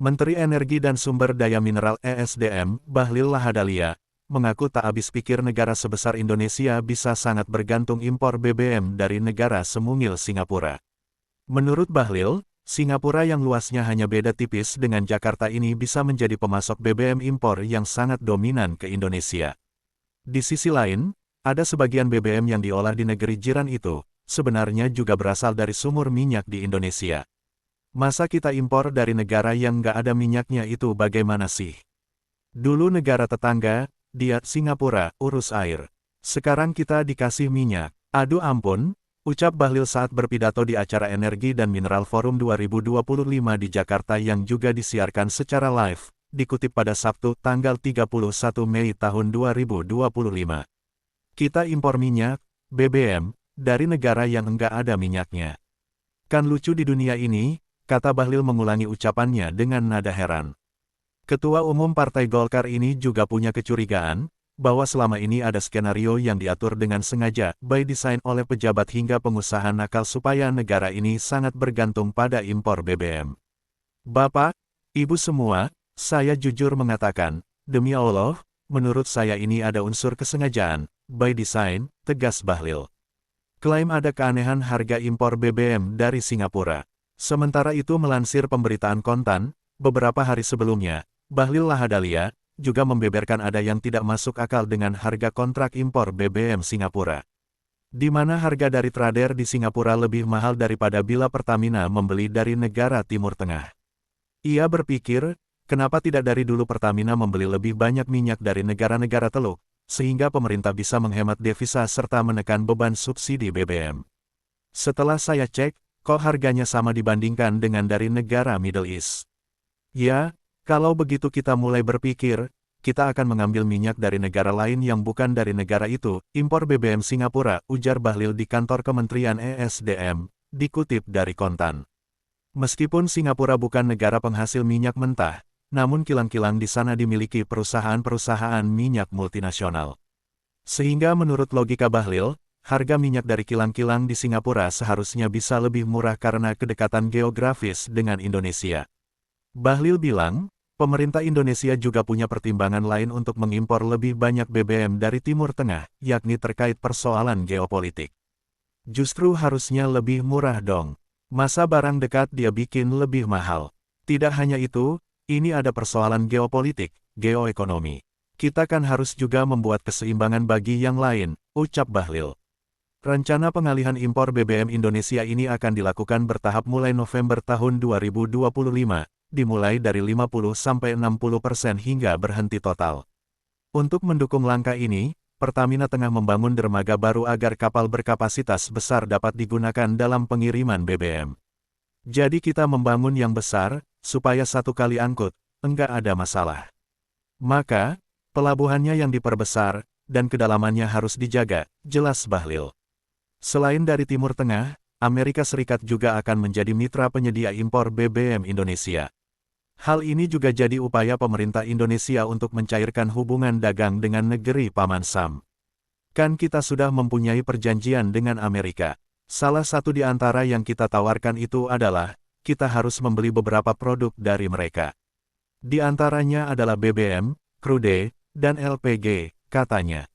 Menteri Energi dan Sumber Daya Mineral (ESDM), Bahlil Lahadalia, mengaku tak habis pikir negara sebesar Indonesia bisa sangat bergantung impor BBM dari negara semungil Singapura. Menurut Bahlil, Singapura yang luasnya hanya beda tipis dengan Jakarta ini bisa menjadi pemasok BBM impor yang sangat dominan ke Indonesia. Di sisi lain, ada sebagian BBM yang diolah di negeri jiran itu, sebenarnya juga berasal dari sumur minyak di Indonesia. Masa kita impor dari negara yang nggak ada minyaknya itu bagaimana sih? Dulu negara tetangga, dia Singapura, urus air. Sekarang kita dikasih minyak. Aduh ampun, ucap Bahlil saat berpidato di acara Energi dan Mineral Forum 2025 di Jakarta yang juga disiarkan secara live, dikutip pada Sabtu, tanggal 31 Mei tahun 2025. Kita impor minyak, BBM, dari negara yang enggak ada minyaknya. Kan lucu di dunia ini, kata Bahlil mengulangi ucapannya dengan nada heran. Ketua Umum Partai Golkar ini juga punya kecurigaan, bahwa selama ini ada skenario yang diatur dengan sengaja, by design oleh pejabat hingga pengusaha nakal supaya negara ini sangat bergantung pada impor BBM. Bapak, Ibu semua, saya jujur mengatakan, demi Allah, menurut saya ini ada unsur kesengajaan, by design, tegas Bahlil. Klaim ada keanehan harga impor BBM dari Singapura. Sementara itu melansir pemberitaan Kontan, beberapa hari sebelumnya, Bahlil Lahadalia juga membeberkan ada yang tidak masuk akal dengan harga kontrak impor BBM Singapura. Di mana harga dari trader di Singapura lebih mahal daripada bila Pertamina membeli dari negara Timur Tengah. Ia berpikir, kenapa tidak dari dulu Pertamina membeli lebih banyak minyak dari negara-negara Teluk, sehingga pemerintah bisa menghemat devisa serta menekan beban subsidi BBM. Setelah saya cek, kok harganya sama dibandingkan dengan dari negara Middle East? Ya, kalau begitu kita mulai berpikir, kita akan mengambil minyak dari negara lain yang bukan dari negara itu, impor BBM Singapura, ujar Bahlil di kantor Kementerian ESDM, dikutip dari Kontan. Meskipun Singapura bukan negara penghasil minyak mentah, namun kilang-kilang di sana dimiliki perusahaan-perusahaan minyak multinasional. Sehingga menurut logika Bahlil, harga minyak dari kilang-kilang di Singapura seharusnya bisa lebih murah karena kedekatan geografis dengan Indonesia. Bahlil bilang, pemerintah Indonesia juga punya pertimbangan lain untuk mengimpor lebih banyak BBM dari Timur Tengah, yakni terkait persoalan geopolitik. Justru harusnya lebih murah dong. Masa barang dekat dia bikin lebih mahal. Tidak hanya itu, ini ada persoalan geopolitik, geoekonomi. Kita kan harus juga membuat keseimbangan bagi yang lain, ucap Bahlil. Rencana pengalihan impor BBM Indonesia ini akan dilakukan bertahap mulai November tahun 2025, dimulai dari 50-60% hingga berhenti total. Untuk mendukung langkah ini, Pertamina tengah membangun dermaga baru agar kapal berkapasitas besar dapat digunakan dalam pengiriman BBM. Jadi kita membangun yang besar, supaya satu kali angkut, enggak ada masalah. Maka, pelabuhannya yang diperbesar, dan kedalamannya harus dijaga, jelas Bahlil. Selain dari Timur Tengah, Amerika Serikat juga akan menjadi mitra penyedia impor BBM Indonesia. Hal ini juga jadi upaya pemerintah Indonesia untuk mencairkan hubungan dagang dengan negeri Paman Sam. Kan kita sudah mempunyai perjanjian dengan Amerika. Salah satu di antara yang kita tawarkan itu adalah, kita harus membeli beberapa produk dari mereka. Di antaranya adalah BBM, crude, dan LPG, katanya.